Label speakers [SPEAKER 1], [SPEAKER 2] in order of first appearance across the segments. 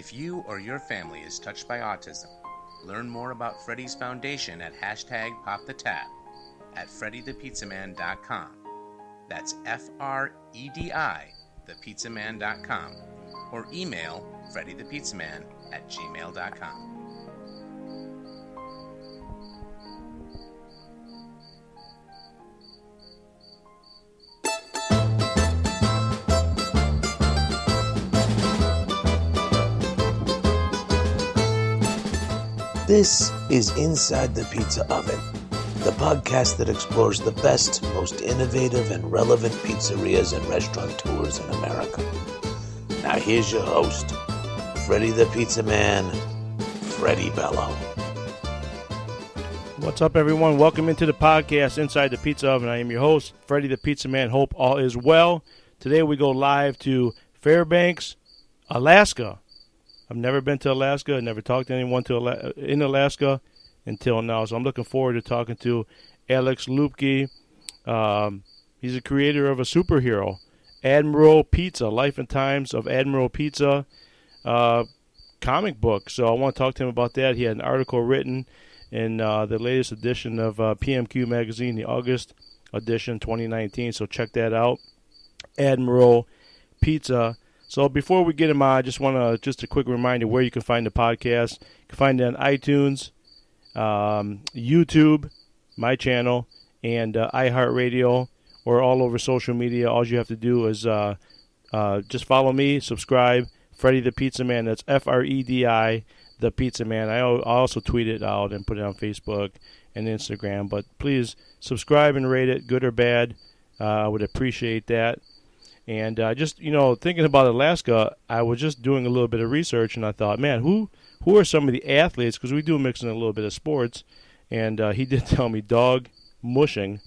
[SPEAKER 1] If you or your family is touched by autism, learn more about Freddy's Foundation at #PopTheTab at freddythepizzaman.com. That's FREDI, thepizzaman.com, or email freddythepizzaman@gmail.com.
[SPEAKER 2] This is Inside the Pizza Oven, the podcast that explores the best, most innovative, and relevant pizzerias and restaurateurs in America. Now here's your host, Freddy the Pizza Man, Freddie Bello.
[SPEAKER 3] What's up, everyone? Welcome into the podcast, Inside the Pizza Oven. I am your host, Freddie the Pizza Man. Hope all is well. Today we go live to Fairbanks, Alaska. I've never been to Alaska. I never talked to anyone in Alaska until now. So I'm looking forward to talking to Alex Lupke. He's a creator of a superhero, Admiral Pizza, Life and Times of Admiral Pizza comic book. So I want to talk to him about that. He had an article written in the latest edition of PMQ magazine, the August edition 2019. So check that out, Admiral Pizza. So before we get him on, I just want to, just a quick reminder where you can find the podcast. You can find it on iTunes, YouTube, my channel, and iHeartRadio, or all over social media. All you have to do is just follow me, subscribe, Freddie the Pizza Man. That's FREDI, the Pizza Man. I also tweet it out and put it on Facebook and Instagram. But please subscribe and rate it, good or bad. I would appreciate that. And just, thinking about Alaska, I was just doing a little bit of research, and I thought, man, who are some of the athletes? Because we do mix in a little bit of sports. And he did tell me dog mushing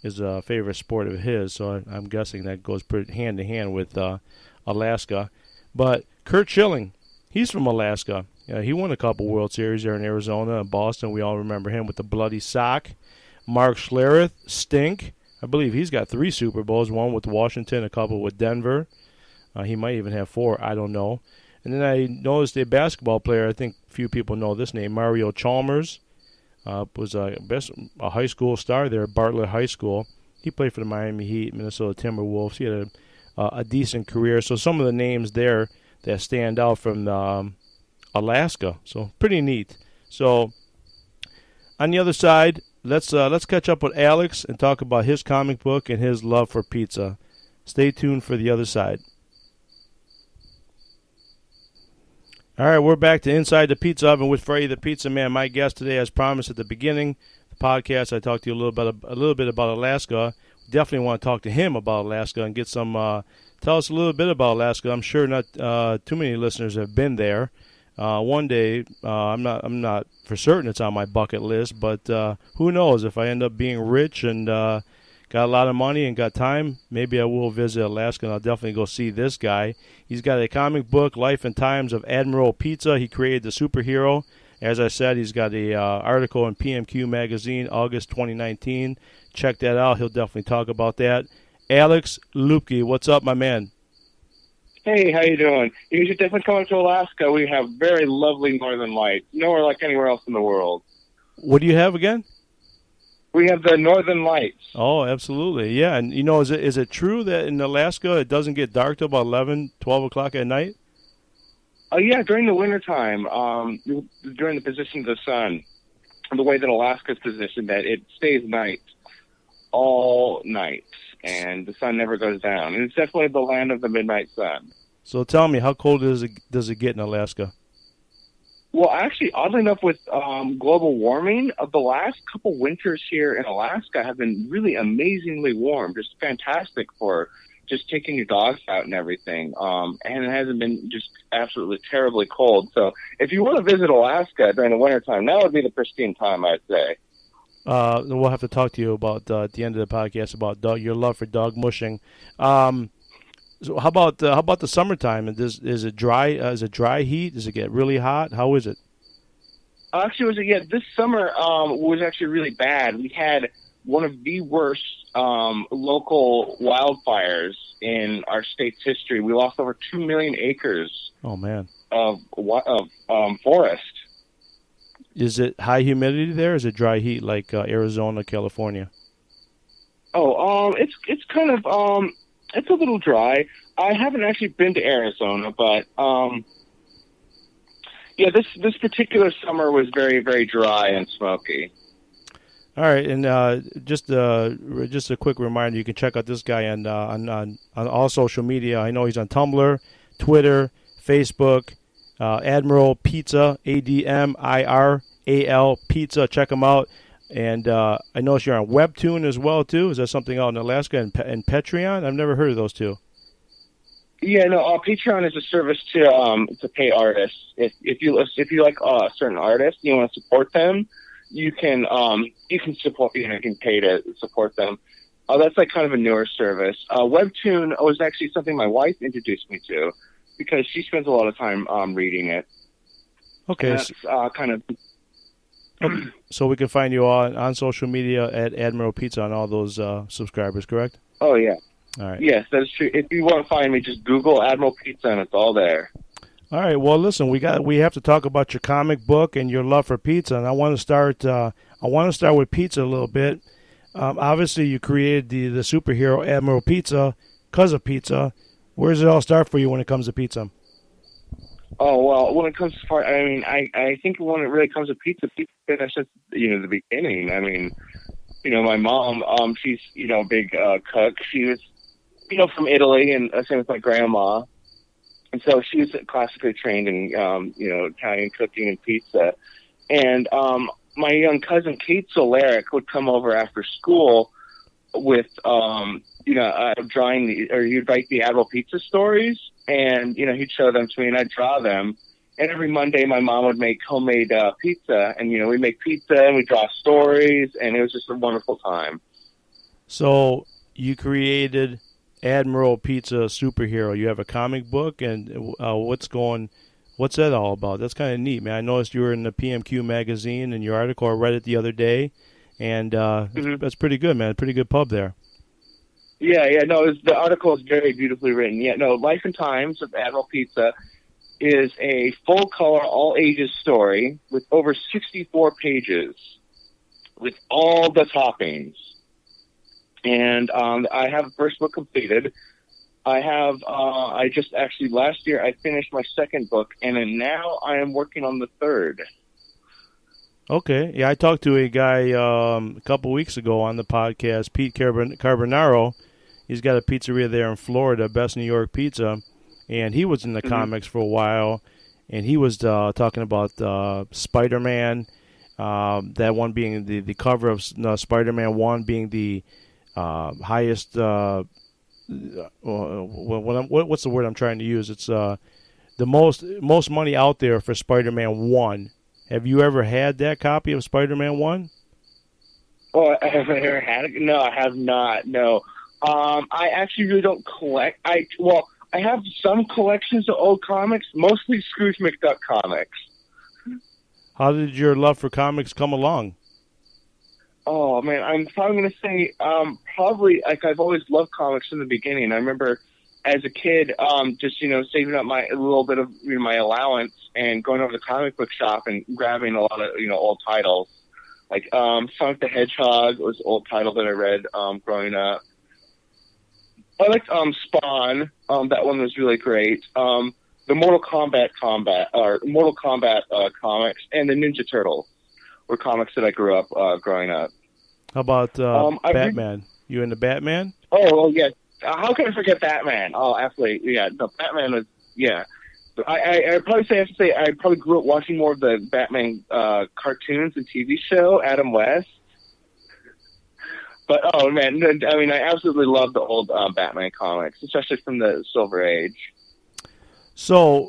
[SPEAKER 3] is a favorite sport of his. So I'm guessing that goes pretty hand in hand with Alaska. But Kurt Schilling, he's from Alaska. He won a couple World Series there in Arizona and Boston. We all remember him with the bloody sock. Mark Schlereth, Stink. I believe he's got 3 Super Bowls, one with Washington, a couple with Denver. He might even have 4, I don't know. And then I noticed a basketball player, I think few people know this name, Mario Chalmers, was a high school star there at Bartlett High School. He played for the Miami Heat, Minnesota Timberwolves. He had a decent career. So some of the names there that stand out from Alaska. So pretty neat. So on the other side, let's catch up with Alex and talk about his comic book and his love for pizza. Stay tuned for the other side. All right, we're back to Inside the Pizza Oven with Freddie the Pizza Man. My guest today, as promised at the beginning of the podcast, I talked to you a little bit about Alaska. Definitely want to talk to him about Alaska and get some. Tell us a little bit about Alaska. I'm sure not too many listeners have been there. One day, I'm not for certain it's on my bucket list, but who knows? If I end up being rich and got a lot of money and got time, maybe I will visit Alaska, and I'll definitely go see this guy. He's got a comic book, Life and Times of Admiral Pizza. He created the superhero. As I said, he's got a article in PMQ magazine, August 2019. Check that out. He'll definitely talk about that. Alex Lupke, what's up, my man?
[SPEAKER 4] Hey, how you doing? You should definitely come to Alaska. We have very lovely northern lights. Nowhere like anywhere else in the world.
[SPEAKER 3] What do you have again?
[SPEAKER 4] We have the northern lights.
[SPEAKER 3] Oh, absolutely. Yeah, and is it true that in Alaska it doesn't get dark till about 11, 12 o'clock at night?
[SPEAKER 4] Yeah, during the wintertime, during the position of the sun, the way that Alaska's positioned, that it stays night all night, and the sun never goes down. And it's definitely the land of the midnight sun.
[SPEAKER 3] So tell me, how cold does it get in Alaska?
[SPEAKER 4] Well, actually, oddly enough, with global warming, the last couple winters here in Alaska have been really amazingly warm, just fantastic for just taking your dogs out and everything. And it hasn't been just absolutely terribly cold. So if you want to visit Alaska during the wintertime, now would be the pristine time, I'd say.
[SPEAKER 3] We'll have to talk to you about at the end of the podcast about your love for dog mushing. So how about the summertime? Is it dry? Is it dry heat? Does it get really hot? How is it?
[SPEAKER 4] Actually, this summer was actually really bad. We had one of the worst local wildfires in our state's history. We lost over 2 million acres.
[SPEAKER 3] Oh man.
[SPEAKER 4] Of forest.
[SPEAKER 3] Is it high humidity there? Or is it dry heat like Arizona, California?
[SPEAKER 4] Oh, it's kind of it's a little dry. I haven't actually been to Arizona, but yeah, this particular summer was very, very dry and smoky.
[SPEAKER 3] All right, and just a quick reminder: you can check out this guy on all social media. I know he's on Tumblr, Twitter, Facebook, Admiral Pizza, ADMIRAL Pizza. Check him out. And I notice you're on Webtoon as well too. Is that something out in Alaska and Patreon? I've never heard of those two.
[SPEAKER 4] Yeah, no. Patreon is a service to pay artists. If you like a certain artist, you want to support them, you can support. You can pay to support them. That's like kind of a newer service. Webtoon was actually something my wife introduced me to because she spends a lot of time reading it.
[SPEAKER 3] Okay,
[SPEAKER 4] and that's kind of.
[SPEAKER 3] Okay. So we can find you on social media at Admiral Pizza on all those subscribers, correct?
[SPEAKER 4] Oh yeah.
[SPEAKER 3] All right.
[SPEAKER 4] Yes, that's true. If you want to find me, just Google Admiral Pizza and it's all there.
[SPEAKER 3] All right. Well, listen, we have to talk about your comic book and your love for pizza, and I want to start with pizza a little bit. Obviously, you created the superhero Admiral Pizza because of pizza. Where does it all start for you when it comes to pizza?
[SPEAKER 4] Oh well, when it comes to I think when it really comes to pizza that's just the beginning. I mean, my mom, she's a big cook. She was from Italy, and same with my grandma. And so she was classically trained in, Italian cooking and pizza. And my young cousin, Kate Solaric, would come over after school with, drawing he'd write the Admiral Pizza stories, and, he'd show them to me, and I'd draw them. And every Monday, my mom would make homemade pizza, and, we'd make pizza, and we'd draw stories, and it was just a wonderful time.
[SPEAKER 3] So you created Admiral Pizza Superhero. You have a comic book, and what's that all about? That's kind of neat, man. I noticed you were in the PMQ magazine in your article. I read it the other day, and that's pretty good, man. Pretty good pub there.
[SPEAKER 4] Yeah, no, the article is very beautifully written. Yeah, no, Life and Times of Admiral Pizza is a full-color, all-ages story with over 64 pages with all the toppings. And I have the first book completed. Last year I finished my second book, and then now I am working on the third.
[SPEAKER 3] Okay. Yeah, I talked to a guy a couple weeks ago on the podcast, Pete Carbonaro. He's got a pizzeria there in Florida, Best New York Pizza, and he was in the comics for a while, and he was talking about Spider-Man, that one being the cover of Spider-Man 1 being the highest, what's the word I'm trying to use? It's the most money out there for Spider-Man 1. Have you ever had that copy of Spider-Man 1?
[SPEAKER 4] Oh, have I ever had it? No, I have not. No. I actually really don't collect. I have some collections of old comics, mostly Scrooge McDuck comics.
[SPEAKER 3] How did your love for comics come along?
[SPEAKER 4] Oh man, I'm probably going to say probably like I've always loved comics from the beginning. I remember as a kid, just saving up a little bit of my allowance and going over to the comic book shop and grabbing a lot of old titles. Like Sonic the Hedgehog was an old title that I read growing up. I liked Spawn. That one was really great. The Mortal Kombat comics and the Ninja Turtles were comics that I grew up growing up.
[SPEAKER 3] How about Batman? You into Batman?
[SPEAKER 4] Oh, yeah. How can I forget Batman? Oh, absolutely. Yeah, the Batman was, yeah. I probably I probably grew up watching more of the Batman cartoons and TV show, Adam West. But, oh, man, I mean, I absolutely love the old Batman comics, especially from the Silver Age.
[SPEAKER 3] So,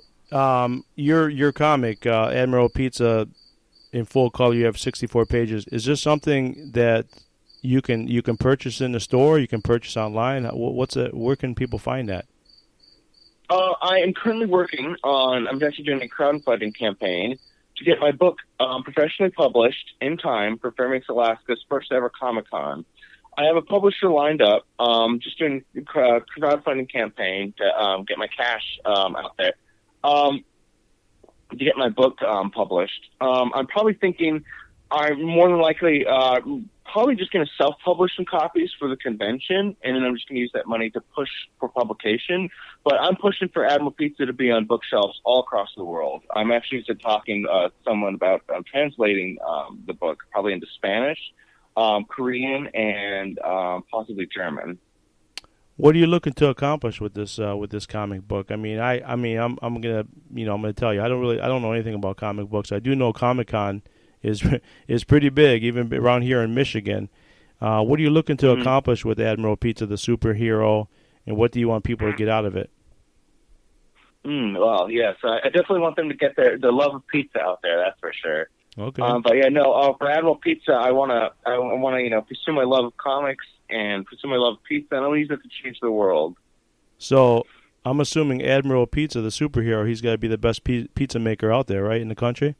[SPEAKER 3] your comic, Admiral Pizza, in full color, you have 64 pages. Is this something that you can purchase in the store? You can purchase online? Where can people find that?
[SPEAKER 4] I am currently working on, I'm actually doing a crowdfunding campaign to get my book professionally published in time for Fairbanks, Alaska's first ever Comic-Con. I have a publisher lined up, just doing a crowdfunding campaign to get my cash out there to get my book published. I'm probably thinking I'm more than likely probably just going to self-publish some copies for the convention, and then I'm just going to use that money to push for publication. But I'm pushing for Admiral Pizza to be on bookshelves all across the world. I'm actually talking to someone about translating the book, probably into Spanish, Korean, and possibly German.
[SPEAKER 3] What are you looking to accomplish with this comic book? I'm gonna tell you, I don't know anything about comic books. I do know Comic-Con is pretty big, even around here in Michigan. What are you looking to accomplish with Admiral Pizza, the superhero, and what do you want people to get out of it?
[SPEAKER 4] Well, yes, I definitely want them to get the love of pizza out there. That's for sure.
[SPEAKER 3] Okay.
[SPEAKER 4] But yeah, no. For Admiral Pizza, I wanna pursue my love of comics and pursue my love of pizza, and I want to use it to change the world.
[SPEAKER 3] So I'm assuming Admiral Pizza, the superhero, he's got to be the best pizza maker out there, right, in the country?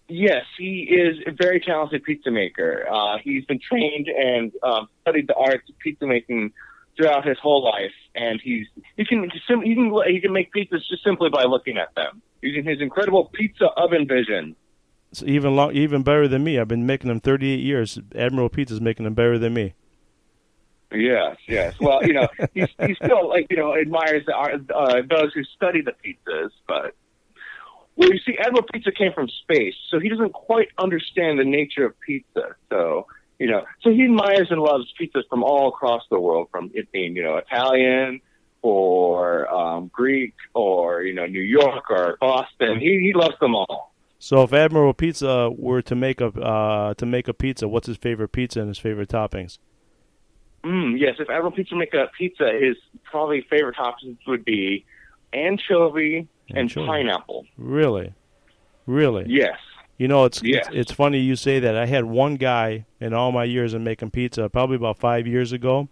[SPEAKER 4] Yes, he is a very talented pizza maker. He's been trained and studied the arts of pizza making throughout his whole life, and he can make pizzas just simply by looking at them, using his incredible pizza oven vision.
[SPEAKER 3] It's even better than me. I've been making them 38 years. Admiral Pizza's making them better than me.
[SPEAKER 4] Yes. Well, he still admires the art, those who study the pizzas, but. Well, you see, Admiral Pizza came from space, so he doesn't quite understand the nature of pizza. So he admires and loves pizzas from all across the world, from it being, Italian or Greek or, New York or Boston. He loves them all.
[SPEAKER 3] So if Admiral Pizza were to make a pizza, what's his favorite pizza and his favorite toppings?
[SPEAKER 4] Yes, if Admiral Pizza make a pizza, his probably favorite toppings would be anchovy and pineapple. Really? Yes.
[SPEAKER 3] It's funny you say that. I had one guy in all my years of making pizza, probably about 5 years ago.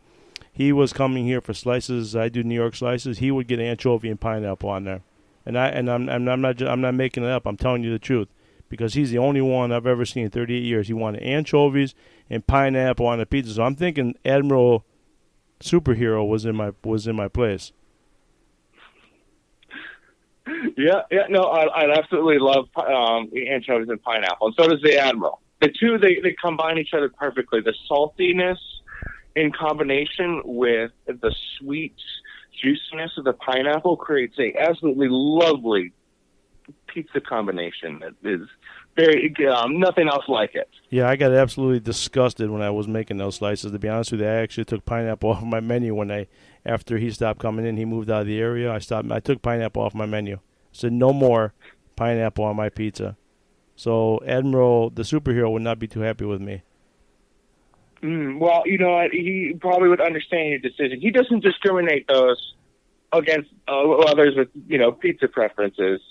[SPEAKER 3] He was coming here for slices. I do New York slices. He would get anchovy and pineapple on there, I'm not making it up. I'm telling you the truth, because he's the only one I've ever seen in 38 years. He wanted anchovies and pineapple on the pizza. So I'm thinking Admiral Superhero was in my place.
[SPEAKER 4] Yeah, no, I absolutely love anchovies and pineapple, and so does the Admiral. The two, they combine each other perfectly. The saltiness in combination with the sweet juiciness of the pineapple creates a absolutely lovely pizza combination that is very nothing else like it.
[SPEAKER 3] Yeah, I got absolutely disgusted when I was making those slices. To be honest with you, I actually took pineapple off my menu after he stopped coming in. He moved out of the area. I took pineapple off my menu. I said no more pineapple on my pizza. So Admiral, the superhero, would not be too happy with me.
[SPEAKER 4] Well, he probably would understand your decision. He doesn't discriminate those against others with, pizza preferences.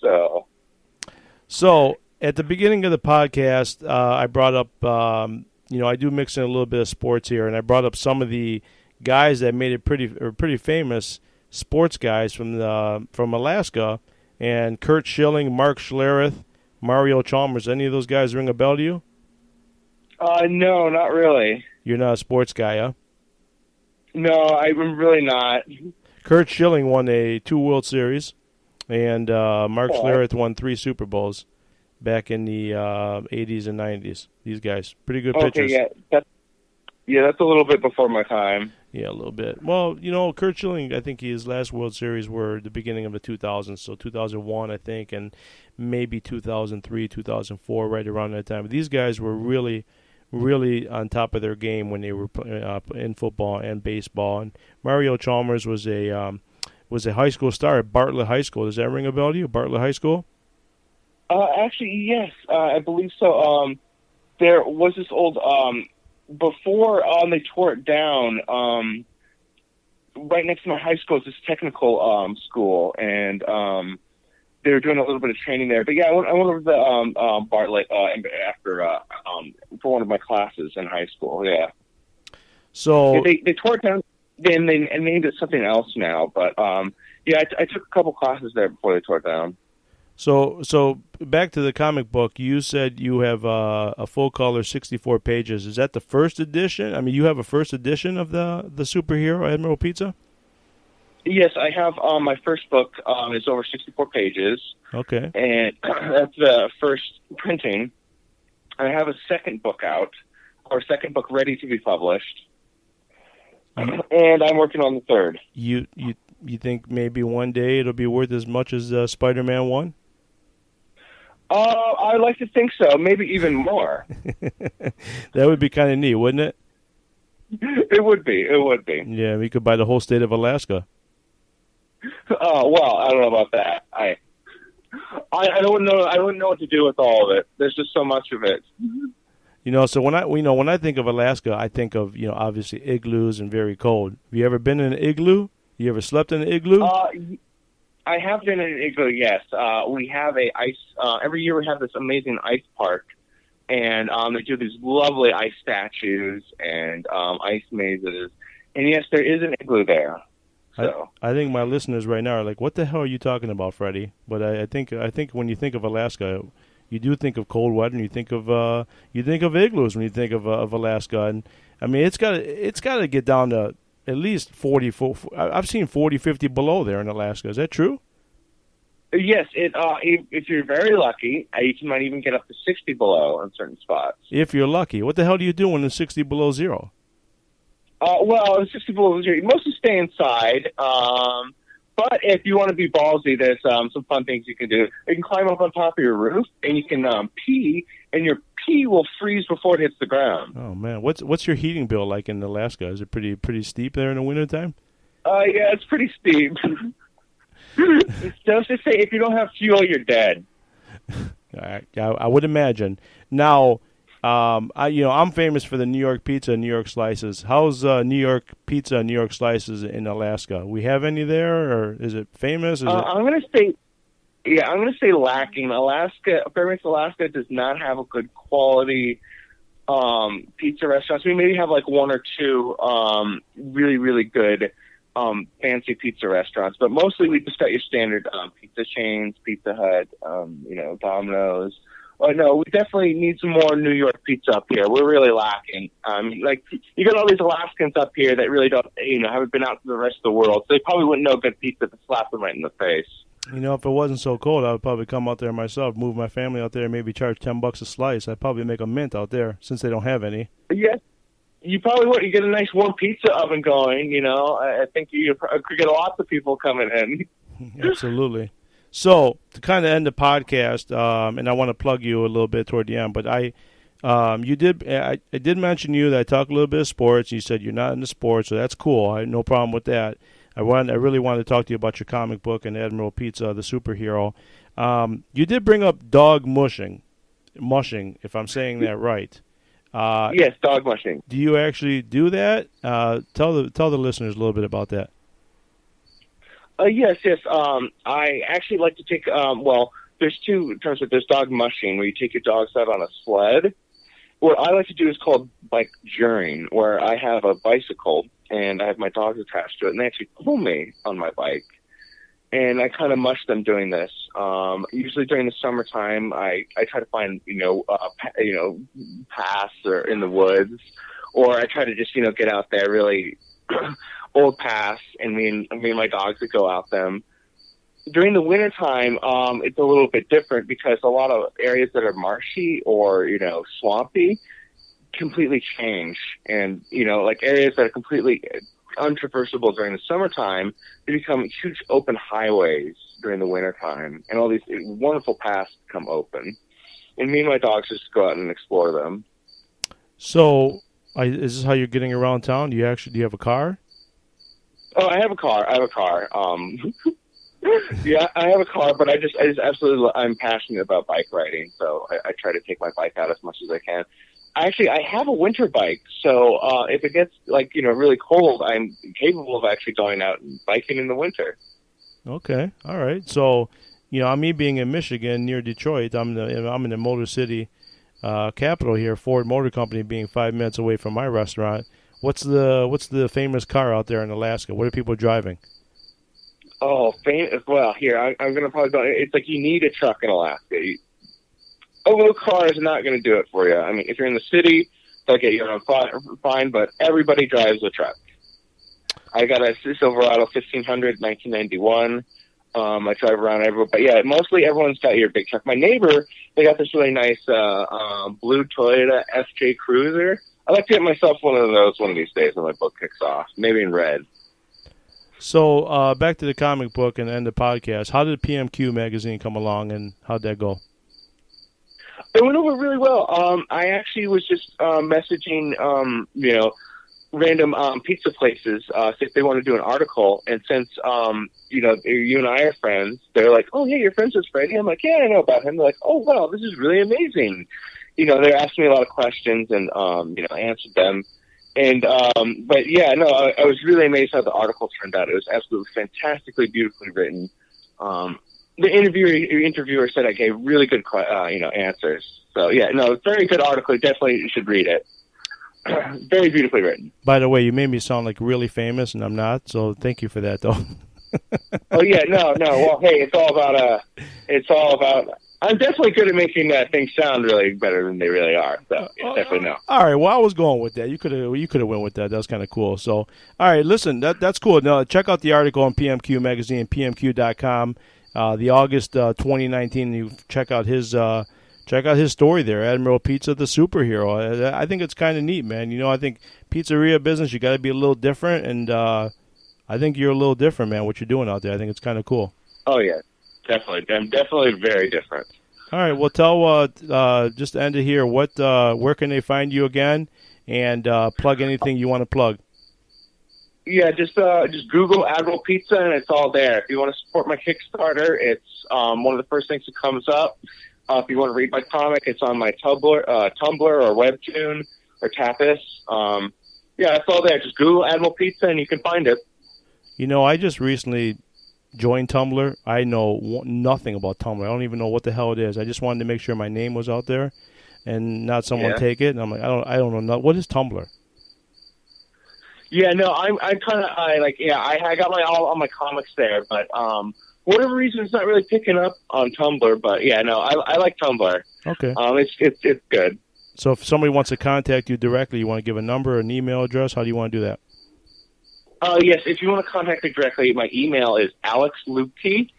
[SPEAKER 3] So at the beginning of the podcast, I brought up, I do mix in a little bit of sports here, and I brought up some of the guys that made it pretty famous, sports guys from Alaska, and Kurt Schilling, Mark Schlereth, Mario Chalmers. Any of those guys ring a bell to you?
[SPEAKER 4] No, not really.
[SPEAKER 3] You're not a sports guy, huh?
[SPEAKER 4] No, I'm really not.
[SPEAKER 3] Kurt Schilling won 2 World Series, and Mark Schlereth won 3 Super Bowls back in the 80s and 90s. These guys, pretty good pitchers.
[SPEAKER 4] That's a little bit before my time.
[SPEAKER 3] Yeah, a little bit. Well, Kurt Schilling, I think his last World Series were the beginning of the 2000s, so 2001, I think, and maybe 2003, 2004, right around that time. But these guys were really, really on top of their game when they were in football and baseball. And Mario Chalmers was a high school star at Bartlett High School. Does that ring a bell to you, Bartlett High School?
[SPEAKER 4] Actually, yes, I believe so. There was this old before they tore it down. Right next to my high school is this technical school, and they were doing a little bit of training there. But yeah, I went over to the Bartlett after for one of my classes in high school. Yeah.
[SPEAKER 3] So
[SPEAKER 4] they tore it down, then they named it something else now. But I took a couple classes there before they tore it down.
[SPEAKER 3] So back to the comic book. You said you have a full color, 64 pages. Is that the first edition? I mean, you have a first edition of the superhero Admiral Pizza?
[SPEAKER 4] Yes, I have. My first book is over 64 pages.
[SPEAKER 3] Okay.
[SPEAKER 4] And that's the first printing. I have a second book out, or second book ready to be published. And I'm working on the third.
[SPEAKER 3] You think maybe one day it'll be worth as much as Spider-Man 1?
[SPEAKER 4] I'd like to think so. Maybe even more.
[SPEAKER 3] That would be kind of neat, wouldn't it?
[SPEAKER 4] It would be. It would be.
[SPEAKER 3] Yeah, we could buy the whole state of Alaska.
[SPEAKER 4] Well, I don't know about that. I don't know. I don't know what to do with all of it. There's just so much of it.
[SPEAKER 3] So when I think of Alaska, I think of obviously igloos and very cold. Have you ever been in an igloo? You ever slept in an igloo?
[SPEAKER 4] I have been in an igloo. Yes, we have a ice. Every year we have this amazing ice park, and they do these lovely ice statues and ice mazes. And yes, there is an igloo there. So
[SPEAKER 3] I think my listeners right now are like, "What the hell are you talking about, Freddie?" But I think when you think of Alaska, you do think of cold weather, and you think of igloos when you think of Alaska. And I mean, it's got to get down to at least 40. I've seen 40, 50 below there in Alaska. Is that true?
[SPEAKER 4] Yes, if you're very lucky, you might even get up to 60 below in certain spots.
[SPEAKER 3] If you're lucky, what the hell do you do when it's 60 below zero?
[SPEAKER 4] Well, it's 60 below zero. You mostly stay inside. But if you want to be ballsy, there's some fun things you can do. You can climb up on top of your roof, and you can pee, and your pee will freeze before it hits the ground.
[SPEAKER 3] Oh man, what's your heating bill like in Alaska? Is it pretty steep there in the wintertime?
[SPEAKER 4] Yeah, it's pretty steep. Just to say, if you don't have fuel, you're dead.
[SPEAKER 3] I would imagine. Now, I'm famous for the New York pizza and New York slices. How's New York pizza and New York slices in Alaska? We have any there, or is it famous?
[SPEAKER 4] I'm going to say lacking. Fairbanks, Alaska does not have a good quality pizza restaurants. We maybe have like one or two really, really good fancy pizza restaurants, but mostly we just got your standard pizza chains, Pizza Hut, Domino's. Oh no, we definitely need some more New York pizza up here. We're really lacking. You got all these Alaskans up here that really don't, haven't been out to the rest of the world, so they probably wouldn't know good pizza to slap them right in the face.
[SPEAKER 3] If it wasn't so cold, I would probably come out there myself, move my family out there, maybe charge $10 a slice. I'd probably make a mint out there since they don't have any.
[SPEAKER 4] Yes. You probably would. You get a nice warm pizza oven going, I think you could get lots of people coming in.
[SPEAKER 3] Absolutely. So, to kind of end the podcast, and I want to plug you a little bit toward the end, but I did mention you that I talk a little bit of sports. You said you're not into sports, so that's cool. I have no problem with that. I really wanted to talk to you about your comic book and Admiral Pizza, the superhero. You did bring up dog mushing, if I'm saying that right.
[SPEAKER 4] Yes, dog mushing.
[SPEAKER 3] Do you actually do that? Tell the listeners a little bit about that.
[SPEAKER 4] Yes. I actually like to take. There's two terms. There's dog mushing, where you take your dogs out on a sled. What I like to do is called bike journeying, where I have a bicycle and I have my dogs attached to it, and they actually pull me on my bike. And I kind of mush them doing this. Usually during the summertime, I try to find paths or in the woods, or I try to just get out there really old paths, and me and my dogs would go out them. During the wintertime, it's a little bit different because a lot of areas that are marshy or swampy completely change, and like areas that are completely untraversable during the summertime, they become huge open highways during the wintertime, and all these wonderful paths become open. And me and my dogs just go out and explore them.
[SPEAKER 3] So, is this how you're getting around town? Do you have a car?
[SPEAKER 4] Oh, I have a car. Yeah, I have a car, but I just absolutely, I'm passionate about bike riding, so I try to take my bike out as much as I can. Actually, I have a winter bike, so if it gets really cold, I'm capable of actually going out and biking in the winter.
[SPEAKER 3] Okay, all right. So, me being in Michigan near Detroit, I'm in the Motor City capital here. Ford Motor Company being 5 minutes away from my restaurant. What's the famous car out there in Alaska? What are people driving?
[SPEAKER 4] Oh, well, here, I'm going to probably go. It's like you need a truck in Alaska. A little car is not going to do it for you. I mean, if you're in the city, okay, you're fine, but everybody drives a truck. I got a Silverado 1500, 1991. I drive around everywhere. But, yeah, mostly everyone's got your big truck. My neighbor, they got this really nice blue Toyota FJ Cruiser. I'd like to get myself one of those one of these days when my book kicks off, maybe in red.
[SPEAKER 3] So back to the comic book and end the podcast. How did PMQ magazine come along, and how'd that go?
[SPEAKER 4] It went over really well. I actually was just messaging, random pizza places if they want to do an article. And since, you and I are friends, they're like, oh, yeah, you're friends with Freddie? I'm like, yeah, I know about him. They're like, oh, wow, this is really amazing. They're asking me a lot of questions and, I answered them. And, but yeah, no, I was really amazed how the article turned out. It was absolutely fantastically, beautifully written. The interviewer said I gave really good, answers. So yeah, no, very good article. Definitely you should read it. Very beautifully written.
[SPEAKER 3] By the way, you made me sound like really famous, and I'm not. So thank you for that, though.
[SPEAKER 4] Oh yeah, no. Well, hey, it's all about. I'm definitely good at making things sound really better than they really are. So yeah, definitely no.
[SPEAKER 3] All right, well, I was going with that. You could have went with that. That was kind of cool. So, all right, listen, that's cool. Now, check out the article on PMQ magazine, pmq.com. The August 2019. You check out his story there, Admiral Pizza, the superhero. I think it's kind of neat, man. I think pizzeria business, you got to be a little different, and I think you're a little different, man. What you're doing out there, I think it's kind of cool.
[SPEAKER 4] Oh yeah. Definitely. I'm definitely very different.
[SPEAKER 3] All right. Well, tell just to end it here, where can they find you again, and plug anything you want to plug?
[SPEAKER 4] Yeah, just Google Admiral Pizza, and it's all there. If you want to support my Kickstarter, it's one of the first things that comes up. If you want to read my comic, it's on my Tumblr or Webtoon or Tapas. Yeah, it's all there. Just Google Admiral Pizza, and you can find it.
[SPEAKER 3] I just recently joined Tumblr. I know nothing about Tumblr. I don't even know what the hell it is. I just wanted to make sure my name was out there and not someone take it. And I'm like, I don't know. What is Tumblr?
[SPEAKER 4] Yeah, no, I got all my comics there, but for whatever reason, it's not really picking up on Tumblr. But yeah, no, I like Tumblr.
[SPEAKER 3] Okay.
[SPEAKER 4] It's good.
[SPEAKER 3] So if somebody wants to contact you directly, you want to give a number or an email address? How do you want to do that?
[SPEAKER 4] Yes, if you want to contact me directly, my email is alexluke,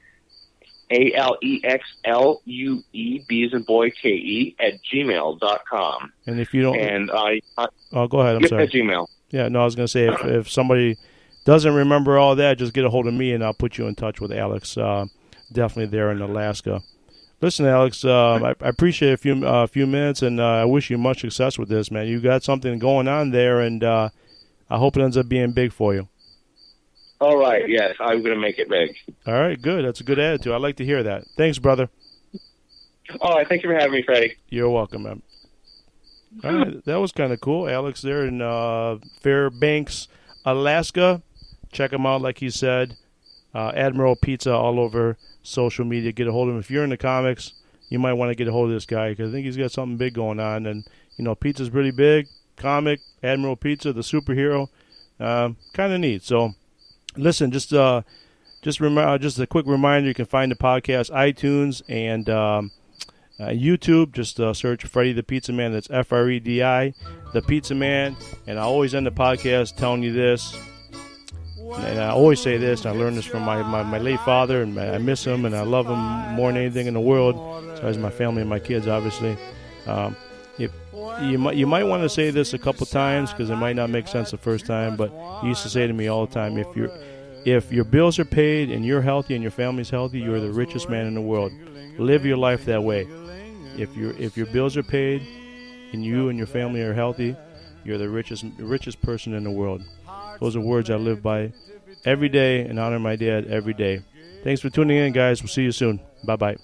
[SPEAKER 4] ALEXLUE, B as in boy, KE, @gmail.com.
[SPEAKER 3] And if you don't...
[SPEAKER 4] And
[SPEAKER 3] go ahead, I'm sorry.
[SPEAKER 4] At Gmail.
[SPEAKER 3] Yeah, no, I was going to say, if somebody doesn't remember all that, just get a hold of me, and I'll put you in touch with Alex, definitely there in Alaska. Listen, Alex, I appreciate a few minutes, and I wish you much success with this, man. You got something going on there, and I hope it ends up being big for you.
[SPEAKER 4] All right, yes, I'm going to make it big.
[SPEAKER 3] All right, good. That's a good attitude. I like to hear that. Thanks, brother.
[SPEAKER 4] All right, thank you for having me, Freddie.
[SPEAKER 3] You're welcome, man. All right, that was kind of cool. Alex there in Fairbanks, Alaska. Check him out, like he said. Admiral Pizza all over social media. Get a hold of him. If you're in the comics, you might want to get a hold of this guy because I think he's got something big going on. And, pizza's pretty big. Comic, Admiral Pizza, the superhero. Kind of neat. So, listen, just a quick reminder, you can find the podcast iTunes and YouTube. Just search Freddie the Pizza Man. That's Fredi, the Pizza Man. And I always end the podcast telling you this. And I always say this, and I learned this from my late father, and I miss him, and I love him more than anything in the world, besides my family and my kids, obviously. You might want to say this a couple times because it might not make sense the first time, but he used to say to me all the time, if your bills are paid and you're healthy and your family's healthy, you're the richest man in the world. Live your life that way. If your bills are paid and you and your family are healthy, you're the richest person in the world. Those are words I live by every day and honor my dad every day. Thanks for tuning in, guys. We'll see you soon. Bye-bye.